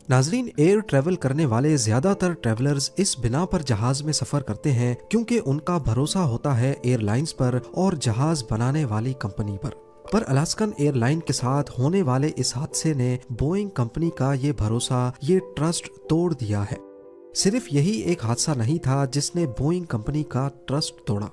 नाजरीन, air travel करने वाले ज्यादातर ट्रैवलर्स इस बिना पर जहाज में सफर करते हैं क्योंकि उनका भरोसा होता है एयरलाइंस पर और जहाज बनाने वाली कंपनी पर अलास्कन एयरलाइन के साथ होने वाले इस हादसे ने बोइंग कंपनी का ये भरोसा, ये ट्रस्ट तोड़ दिया है। सिर्फ यही एक हादसा नहीं था जिसने बोइंग कंपनी का ट्रस्ट तोड़ा।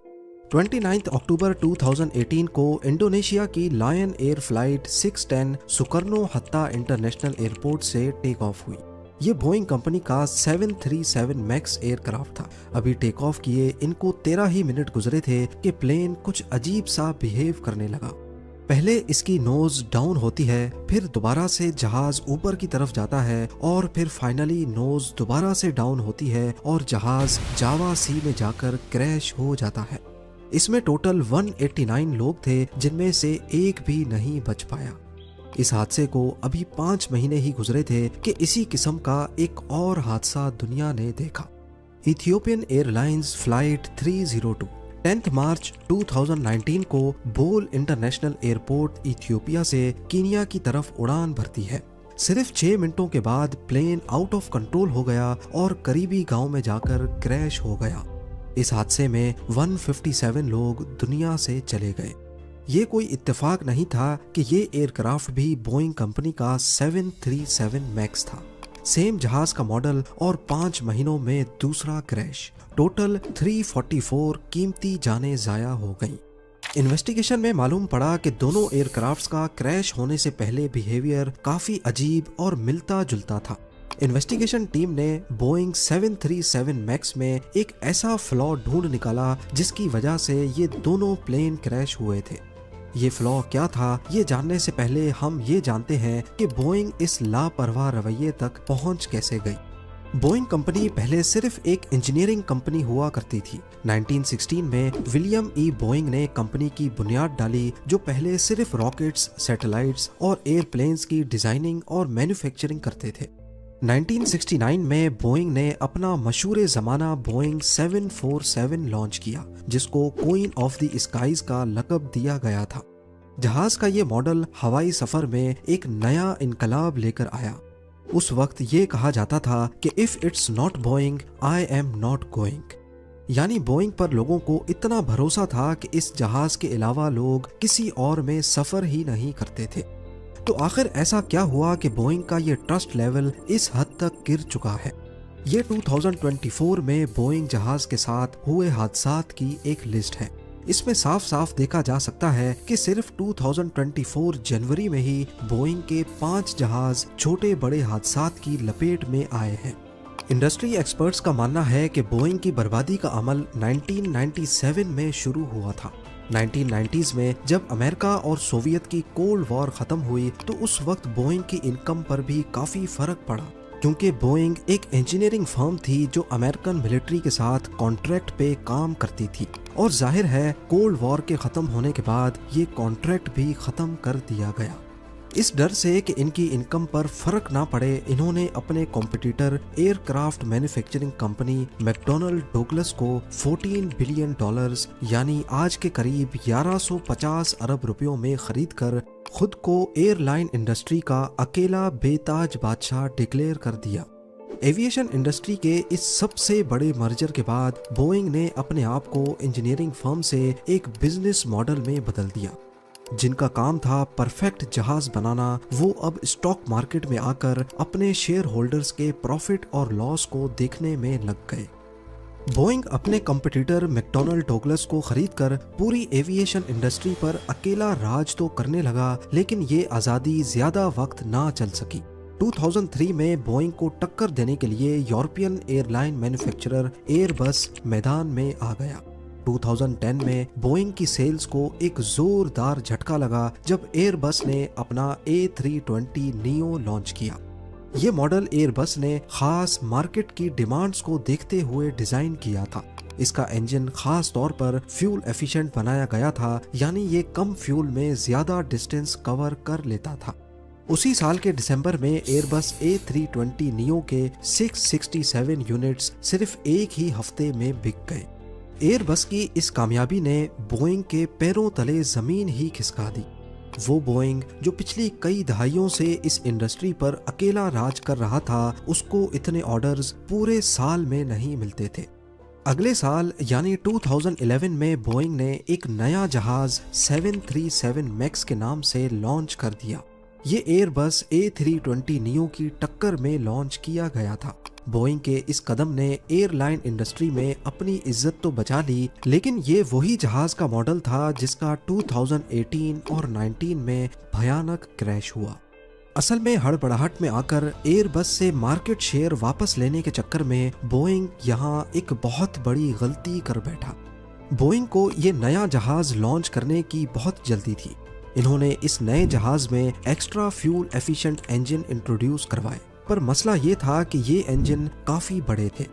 29 अक्टूबर 2018 को इंडोनेशिया की लायन एयर फ्लाइट 610 सुकर्नो हत्ता इंटरनेशनल एयरपोर्ट से टेक ऑफ हुई। ये बोइंग कंपनी का 737 मैक्स एयरक्राफ्ट था। अभी टेक ऑफ किए इनको 13 ही मिनट गुजरे थे कि प्लेन कुछ अजीब सा बिहेव करने लगा। पहले इसकी नोज डाउन होती है, फिर दोबारा से जहाज ऊपर की तरफ जाता है और फिर फाइनली नोज दोबारा से डाउन होती है और जहाज जावा सी में जाकर क्रैश हो जाता है। इसमें टोटल 189 लोग थे जिनमें से एक भी नहीं बच पाया। इस हादसे को अभी 5 महीने ही गुजरे थे कि इसी किस्म का एक और हादसा दुनिया ने देखा। इथियोपियन एयरलाइंस फ्लाइट 302 10 मार्च 2019 को बोल इंटरनेशनल एयरपोर्ट इथियोपिया से कीनिया की तरफ उड़ान भरती है। सिर्फ 6 मिनटों के बाद प्लेन आउट ऑफ कंट्रोल हो गया और करीबी गांव में जाकर क्रैश हो गया। इस हादसे में 157 लोग दुनिया से चले गए। ये कोई इत्तेफाक नहीं था कि ये एयरक्राफ्ट भी बोइंग कंपनी का 737 मैक्स था। सेम जहाज का मॉडल और 5 महीनों में दूसरा क्रैश। टोटल 344 कीमती जानें जाया हो गईं। इन्वेस्टिगेशन में मालूम पड़ा कि दोनों एयरक्राफ्ट्स का क्रैश होने से पहले बिहेवियर काफी अजीब और मिलता जुलता था। इन्वेस्टिगेशन टीम ने बोइंग 737 मैक्स में एक ऐसा फ्लॉ ढूंढ निकाला जिसकी वजह से ये दोनों प्लेन क्रैश हुए थे। ये फ्लॉ क्या था, ये जानने से पहले हम ये जानते हैं कि बोइंग इस लापरवाह रवैये तक पहुंच कैसे गई। बोइंग कंपनी पहले सिर्फ एक इंजीनियरिंग कंपनी हुआ करती थी। 1916 में विलियम ई बोइंग ने कंपनी की बुनियाद डाली, जो पहले सिर्फ रॉकेट्स, सैटेलाइट्स और एयरप्लेन्स की डिजाइनिंग और मैन्युफैक्चरिंग करते थे। 1969 में बोइंग ने अपना मशहूर जमाना बोइंग 747 लॉन्च किया, जिसको क्वीन ऑफ द स्काईज का लक़ब दिया गया था। जहाज का ये मॉडल हवाई सफर में एक नया इनकलाब लेकर आया। उस वक्त ये कहा जाता था कि if it's not Boeing I am not going, यानी बोइंग पर लोगों को इतना भरोसा था कि इस जहाज के अलावा लोग किसी और में सफर ही नहीं करते थे। तो आखिर ऐसा क्या हुआ कि बोइंग का ये ट्रस्ट लेवल इस हद तक गिर चुका है। ये 2024 में बोइंग जहाज के साथ हुए हादसात की एक लिस्ट है। इसमें साफ साफ देखा जा सकता है कि सिर्फ 2024 जनवरी में ही बोइंग के 5 जहाज छोटे बड़े हादसात की लपेट में आए हैं। इंडस्ट्री एक्सपर्ट्स का मानना है कि बोइंग की बर्बादी का अमल 1997 में शुरू हुआ था। 1990s में जब अमेरिका और सोवियत की कोल्ड वॉर खत्म हुई तो उस वक्त बोइंग की इनकम पर भी काफी फर्क पड़ा, क्योंकि बोइंग एक इंजीनियरिंग फर्म थी जो अमेरिकन मिलिट्री के साथ कॉन्ट्रैक्ट पे काम करती थी। और जाहिर है कोल्ड वॉर के खत्म होने के बाद ये कॉन्ट्रैक्ट भी खत्म कर दिया गया। इस डर से कि इनकी इनकम पर फर्क ना पड़े, इन्होंने अपने competitor aircraft manufacturing company McDonnell Douglas को $14 बिलियन यानी आज के करीब 1150 अरब रुपयों में खरीदकर खुद को एयरलाइन इंडस्ट्री का अकेला बेताज बादशाह डिक्लेयर कर दिया। एविएशन इंडस्ट्री के इस सबसे बड़े मर्जर के बाद बोइंग ने अपने आप को इंजीनियरिंग फर्म से एक बिजनेस मॉडल में बदल दिया। जिनका काम था परफेक्ट जहाज बनाना, वो अब स्टॉक मार्केट में आकर अपने शेयर होल्डर्स के प्रॉफिट और लॉस को देखने में लग गए। बोइंग अपने कंपटीटर मैकडॉनल्ड डोगलस को खरीदकर पूरी एविएशन इंडस्ट्री पर अकेला राज तो करने लगा, लेकिन ये आज़ादी ज्यादा वक्त ना चल सकी। 2003 में बोइंग को टक्कर देने के लिए यूरोपियन एयरलाइन मैन्युफैक्चरर एयरबस मैदान में आ गया। 2010 में बोइंग की सेल्स को एक जोरदार झटका लगा जब एयरबस ने अपना A320 नियो लॉन्च किया। ये मॉडल एयरबस ने खास मार्केट की डिमांड्स को देखते हुए डिजाइन किया था। इसका इंजन खास तौर पर फ्यूल एफिशिएंट बनाया गया था, यानी ये कम फ्यूल में ज्यादा डिस्टेंस कवर कर लेता था। उसी साल के दिसंबर में एयरबस A320 नियो के 667 यूनिट्स सिर्फ एक ही हफ्ते में बिक गए। एयरबस की इस कामयाबी ने बोइंग के पैरों तले जमीन ही खिसका दी। वो बोइंग जो पिछली कई दहाइयों से इस इंडस्ट्री पर अकेला राज कर रहा था, उसको इतने ऑर्डर्स पूरे साल में नहीं मिलते थे। अगले साल यानी 2011 में बोइंग ने एक नया जहाज 737 मैक्स के नाम से लॉन्च कर दिया। ये एयरबस A320 नियो की टक्कर में लॉन्च किया गया था। बोइंग के इस कदम ने एयरलाइन इंडस्ट्री में अपनी इज्जत तो बचा ली, लेकिन ये वही जहाज का मॉडल था जिसका 2018 और 19 में भयानक क्रैश हुआ। असल में हड़बड़ाहट में आकर एयरबस से मार्केट शेयर वापस लेने के चक्कर में बोइंग यहाँ एक बहुत बड़ी गलती कर बैठा। बोइंग को ये नया जहाज लॉन्च करने की बहुत जल्दी थी। इन्होंने इस नए जहाज में extra fuel efficient engine introduce करवाए, पर मसला ये था कि ये इंजन काफी बड़े थे।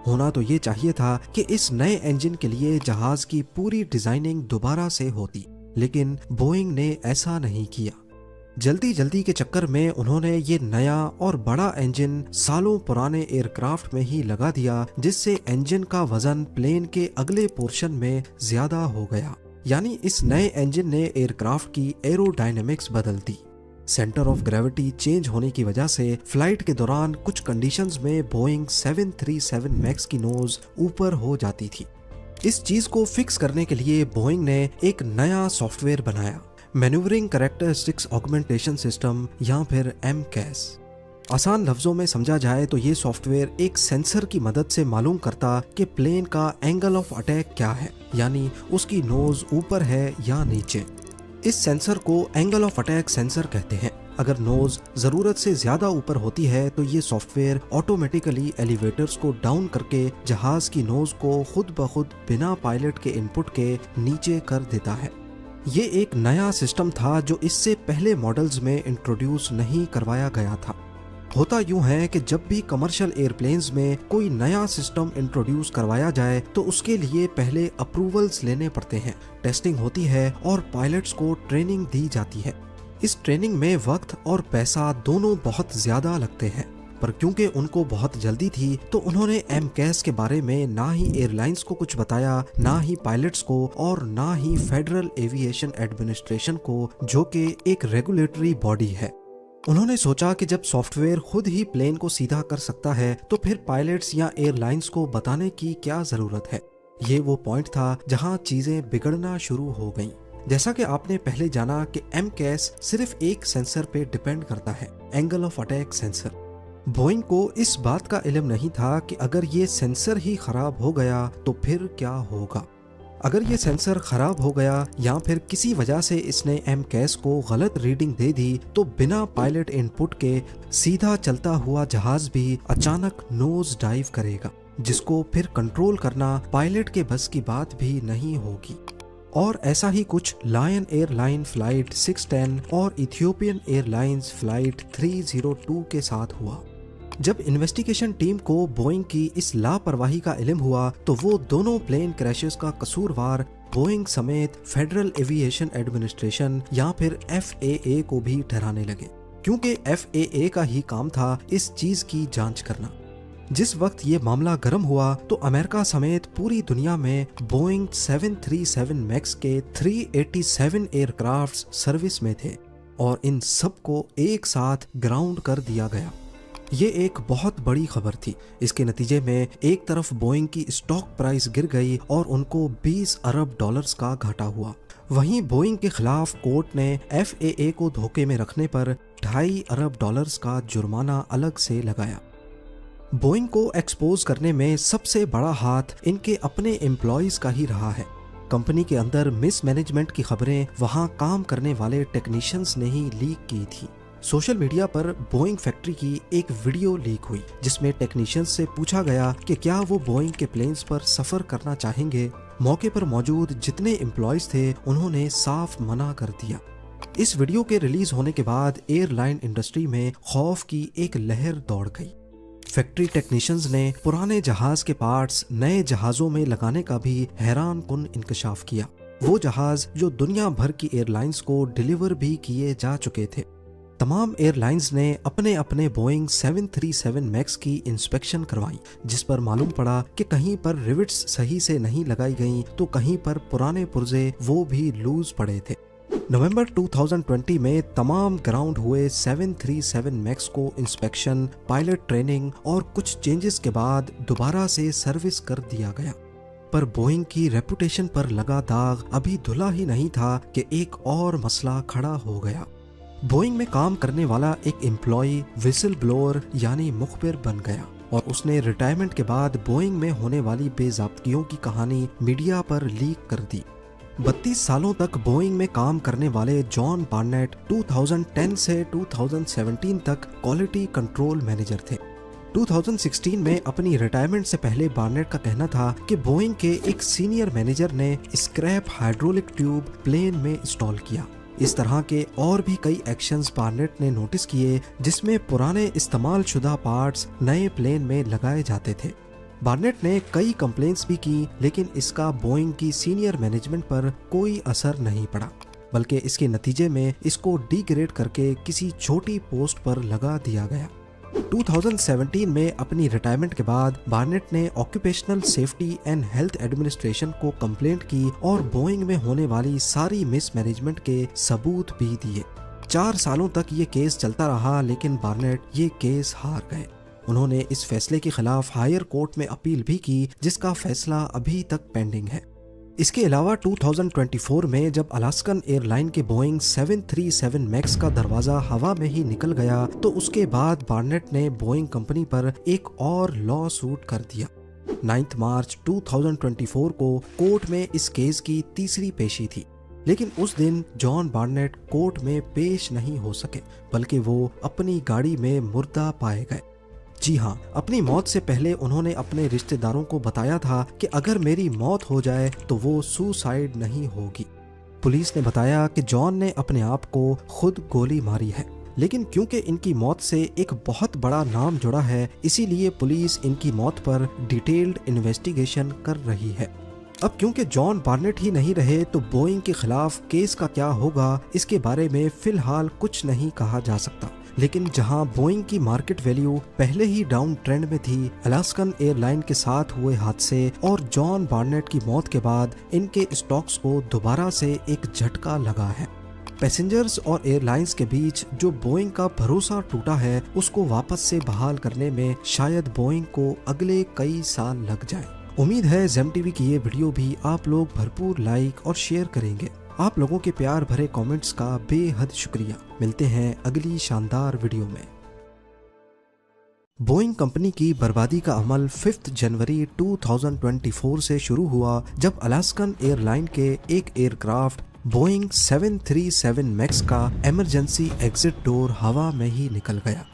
होना तो ये चाहिए था कि इस नए इंजन के लिए जहाज की पूरी डिजाइनिंग दोबारा से होती, लेकिन बोइंग ने ऐसा नहीं किया। जल्दी के चक्कर में उन्होंने ये नया और बड़ा इंजन सालों पुराने एयरक्राफ्ट में ही लगा दिया, जिससे इंजन का वजन प्लेन के अगले पोर्शन में ज्यादा हो गया। यानी इस नए इंजन ने एयरक्राफ्ट की एरोडायनेमिक्स बदल दी। सेंटर ऑफ ग्रेविटी चेंज होने की वजह से फ्लाइट के दौरान कुछ कंडीशंस में बोइंग 737 मैक्स की नोज ऊपर हो जाती थी। इस चीज को फिक्स करने के लिए बोइंग ने एक नया सॉफ्टवेयर बनाया, मैन्यूवरिंग कैरेक्टरिस्टिक्स ऑगमेंटेशन सिस्टम या फिर MCAS। आसान लफ्जों में समझा जाए तो ये सॉफ्टवेयर एक सेंसर की मदद से मालूम करता कि प्लेन का एंगल ऑफ अटैक क्या है, यानी उसकी नोज ऊपर है या नीचे। इस सेंसर को एंगल ऑफ अटैक सेंसर कहते हैं। अगर नोज जरूरत से ज्यादा ऊपर होती है तो ये सॉफ्टवेयर ऑटोमेटिकली एलिवेटर्स को डाउन करके जहाज की नोज को खुद ब खुद बिना पायलट के इनपुट के नीचे कर देता है। ये एक नया सिस्टम था जो इससे पहले मॉडल्स में इंट्रोड्यूस नहीं करवाया गया था। होता यूं है कि जब भी कमर्शियल एयरप्लेन्स में कोई नया सिस्टम इंट्रोड्यूस करवाया जाए तो उसके लिए पहले अप्रूवल्स लेने पड़ते हैं, टेस्टिंग होती है और पायलट्स को ट्रेनिंग दी जाती है। इस ट्रेनिंग में वक्त और पैसा दोनों बहुत ज्यादा लगते हैं, पर क्योंकि उनको बहुत जल्दी थी तो उन्होंने MCAS के बारे में ना ही एयरलाइंस को कुछ बताया, ना ही पायलट्स को, और ना ही फेडरल एविएशन एडमिनिस्ट्रेशन को, जो कि एक रेगुलेटरी बॉडी है। उन्होंने सोचा कि जब सॉफ्टवेयर खुद ही प्लेन को सीधा कर सकता है तो फिर पायलट्स या एयरलाइंस को बताने की क्या जरूरत है। ये वो पॉइंट था जहां चीजें बिगड़ना शुरू हो गईं। जैसा कि आपने पहले जाना कि MCAS सिर्फ एक सेंसर पे डिपेंड करता है, angle of attack sensor. Boeing को इस बात का इल्म नहीं था कि अगर ये सेंसर ही खराब हो गया तो फिर क्या होगा। अगर ये सेंसर खराब हो गया या फिर किसी वजह से इसने MCAS को गलत रीडिंग दे दी तो बिना पायलट इनपुट के सीधा चलता हुआ जहाज भी अचानक नोज डाइव करेगा, जिसको फिर कंट्रोल करना पायलट के बस की बात भी नहीं होगी। और ऐसा ही कुछ लायन एयरलाइन फ्लाइट 610 और इथियोपियन एयरलाइंस फ्लाइट 302 के साथ हुआ। जब इन्वेस्टिगेशन टीम को बोइंग की इस लापरवाही का इल्म हुआ तो वो दोनों प्लेन क्रैशेस का कसूरवार बोइंग समेत फेडरल एविएशन एडमिनिस्ट्रेशन या फिर FAA को भी ठहराने लगे, क्योंकि FAA का ही काम था इस चीज की जांच करना। जिस वक्त ये मामला गर्म हुआ तो अमेरिका समेत पूरी दुनिया में बोइंग 737 मैक्स के 387 एयरक्राफ्ट सर्विस में थे और इन सबको एक साथ ग्राउंड कर दिया गया। ये एक बहुत बड़ी खबर थी। इसके नतीजे में एक तरफ बोइंग की स्टॉक प्राइस गिर गई और उनको 20 अरब डॉलर्स का घाटा हुआ। वहीं बोइंग के खिलाफ कोर्ट ने FAA को धोखे में रखने पर 2.5 अरब डॉलर्स का जुर्माना अलग से लगाया। बोइंग को एक्सपोज करने में सबसे बड़ा हाथ इनके अपने एम्प्लॉयज का ही रहा है। कंपनी के अंदर मिसमैनेजमेंट की खबरें वहां काम करने वाले टेक्नीशियंस ने ही लीक की थी। सोशल मीडिया पर बोइंग फैक्ट्री की एक वीडियो लीक हुई जिसमें टेक्नीशियंस से पूछा गया कि क्या वो बोइंग के प्लेन्स पर सफर करना चाहेंगे। मौके पर मौजूद जितने एम्प्लॉयज थे उन्होंने साफ मना कर दिया। इस वीडियो के रिलीज होने के बाद एयरलाइन इंडस्ट्री में खौफ की एक लहर दौड़ गई। फैक्ट्री टेक्नीशियंस ने पुराने जहाज के पार्ट्स नए जहाजों में लगाने का भी हैरान कुन इंकशाफ किया। वो जहाज जो दुनिया भर की एयरलाइंस को डिलीवर भी किए जा चुके थे। तमाम एयरलाइंस ने अपने अपने बोइंग 737 मैक्स की इंस्पेक्शन करवाई, जिस पर मालूम पड़ा कि कहीं पर रिविट्स सही से नहीं लगाई गईं तो कहीं पर पुराने पुर्जे वो भी लूज पड़े थे। नवंबर 2020 में तमाम ग्राउंड हुए 737 मैक्स को इंस्पेक्शन, पायलट ट्रेनिंग और कुछ चेंजेस के बाद दोबारा से सर्विस कर दिया गया। पर बोइंग की रेपुटेशन पर लगा दाग अभी धुला ही नहीं था कि एक और मसला खड़ा हो गया। बोइंग में काम करने वाला एक एम्प्लॉय विसल ब्लोअर यानी मुखबिर बन गया और उसने रिटायरमेंट के बाद बोइंग में होने वाली बेज़ाब्तियों की कहानी मीडिया पर लीक कर दी। 32 सालों तक बोइंग में काम करने वाले जॉन बार्नेट 2010 से 2017 तक क्वालिटी कंट्रोल मैनेजर थे। 2016 में अपनी रिटायरमेंट से पहले बार्नेट का कहना था कि बोइंग के एक सीनियर मैनेजर ने स्क्रैप हाइड्रोलिक ट्यूब प्लेन में इंस्टॉल किया। इस तरह के और भी कई एक्शंस बार्नेट ने नोटिस किए जिसमें पुराने इस्तेमाल शुदा पार्ट्स नए प्लेन में लगाए जाते थे। बार्नेट ने कई कंप्लेंट्स भी की, लेकिन इसका बोइंग की सीनियर मैनेजमेंट पर कोई असर नहीं पड़ा, बल्कि इसके नतीजे में इसको डिग्रेड करके किसी छोटी पोस्ट पर लगा दिया गया। 2017 में अपनी रिटायरमेंट के बाद बार्नेट ने occupational safety and health administration को कंप्लेंट की और बोइंग में होने वाली सारी मिसमैनेजमेंट के सबूत भी दिए। 4 सालों तक ये केस चलता रहा, लेकिन बार्नेट ये केस हार गए। उन्होंने इस फैसले के खिलाफ हायर कोर्ट में अपील भी की, जिसका फैसला अभी तक पेंडिंग है। इसके अलावा 2024 में जब अलास्कन एयरलाइन के बोइंग 737 मैक्स का दरवाजा हवा में ही निकल गया, तो उसके बाद बार्नेट ने बोइंग कंपनी पर एक और लॉ सूट कर दिया। 9 मार्च 2024 को कोर्ट में इस केस की तीसरी पेशी थी, लेकिन उस दिन जॉन बार्नेट कोर्ट में पेश नहीं हो सके, बल्कि वो अपनी गाड़ी में मुर्दा पाए गए। जी हाँ, अपनी मौत से पहले उन्होंने अपने रिश्तेदारों को बताया था कि अगर मेरी मौत हो जाए तो वो सुसाइड नहीं होगी। पुलिस ने बताया कि जॉन ने अपने आप को खुद गोली मारी है, लेकिन क्योंकि इनकी मौत से एक बहुत बड़ा नाम जुड़ा है, इसीलिए पुलिस इनकी मौत पर डिटेल्ड इन्वेस्टिगेशन कर रही है। अब क्योंकि जॉन बार्नेट ही नहीं रहे, तो बोइंग के खिलाफ केस का क्या होगा, इसके बारे में फिलहाल कुछ नहीं कहा जा सकता। लेकिन जहां बोइंग की मार्केट वैल्यू पहले ही डाउन ट्रेंड में थी, अलास्कन एयरलाइन के साथ हुए हादसे और जॉन बार्नेट की मौत के बाद इनके स्टॉक्स को दोबारा से एक झटका लगा है। पैसेंजर्स और एयरलाइंस के बीच जो बोइंग का भरोसा टूटा है, उसको वापस से बहाल करने में शायद बोइंग को अगले कई साल लग जाए। उम्मीद है जेम टीवी की ये वीडियो भी आप लोग भरपूर लाइक और शेयर करेंगे। आप लोगों के प्यार भरे कमेंट्स का बेहद शुक्रिया। मिलते हैं अगली शानदार वीडियो में। बोइंग कंपनी की बर्बादी का अमल 5 जनवरी 2024 से शुरू हुआ, जब अलास्कन एयरलाइन के एक एयरक्राफ्ट बोइंग 737 मैक्स का इमरजेंसी एग्जिट डोर हवा में ही निकल गया।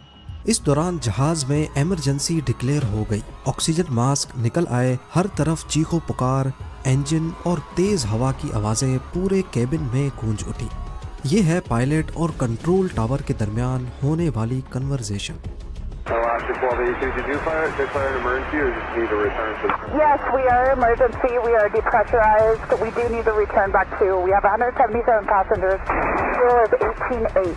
इस दौरान जहाज में इमरजेंसी डिक्लेयर हो गई, ऑक्सीजन मास्क निकल आए, हर तरफ चीखो पुकार, इंजन और तेज हवा की आवाजें पूरे केबिन में गूंज उठी। ये है पायलट और कंट्रोल टावर के दरमियान होने वाली conversation. Yes, we are emergency. We are depressurized. We do need to return back to. We have 177 passengers. Fuel is 18.8.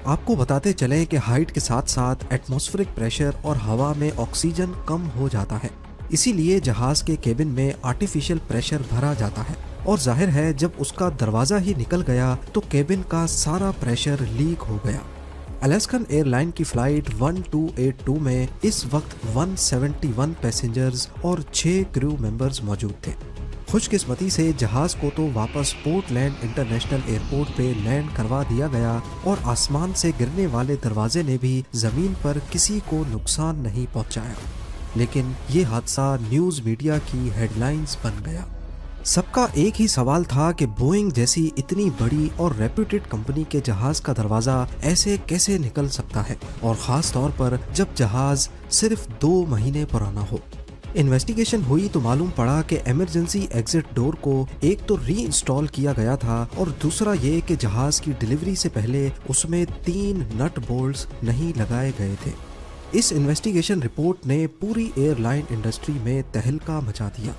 आपको बताते चले कि हाइट के साथ साथ एटमॉस्फेरिक प्रेशर और हवा में ऑक्सीजन कम हो जाता है, इसीलिए जहाज के केबिन में आर्टिफिशियल प्रेशर भरा जाता है और जाहिर है जब उसका दरवाजा ही निकल गया तो केबिन का सारा प्रेशर लीक हो गया। अलास्कन एयरलाइन की फ्लाइट 1282 में इस वक्त 171 पैसेंजर्स और 6 क्रू मेंबर्स मौजूद थे। खुशकिस्मती से जहाज को तो वापस पोर्टलैंड इंटरनेशनल एयरपोर्ट पे लैंड करवा दिया गया और आसमान से गिरने वाले दरवाजे ने भी जमीन पर किसी को नुकसान नहीं पहुंचाया, लेकिन ये हादसा न्यूज़ मीडिया की हेडलाइंस बन गया। सबका एक ही सवाल था कि बोइंग जैसी इतनी बड़ी और रेप्यूटेड कंपनी के जहाज का दरवाजा ऐसे कैसे निकल सकता है, और ख़ास तौर पर जब जहाज सिर्फ 2 महीने पुराना हो। इन्वेस्टिगेशन हुई तो मालूम पड़ा कि इमरजेंसी एग्जिट डोर को एक तो री इंस्टॉल किया गया था और दूसरा ये कि जहाज की डिलीवरी से पहले उसमें 3 नट बोल्ट्स नहीं लगाए गए थे। इस इन्वेस्टिगेशन रिपोर्ट ने पूरी एयरलाइन इंडस्ट्री में तहलका मचा दिया।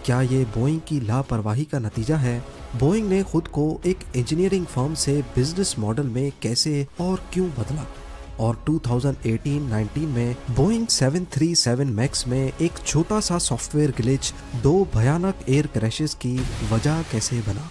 क्या ये बोइंग की लापरवाही का नतीजा है? बोइंग ने खुद को एक इंजीनियरिंग फर्म से बिजनेस मॉडल में कैसे और क्यों बदला? और 2018-19 में बोइंग 737 मैक्स में एक छोटा सा सॉफ्टवेयर ग्लिच 2 भयानक एयर क्रैशेस की वजह कैसे बना?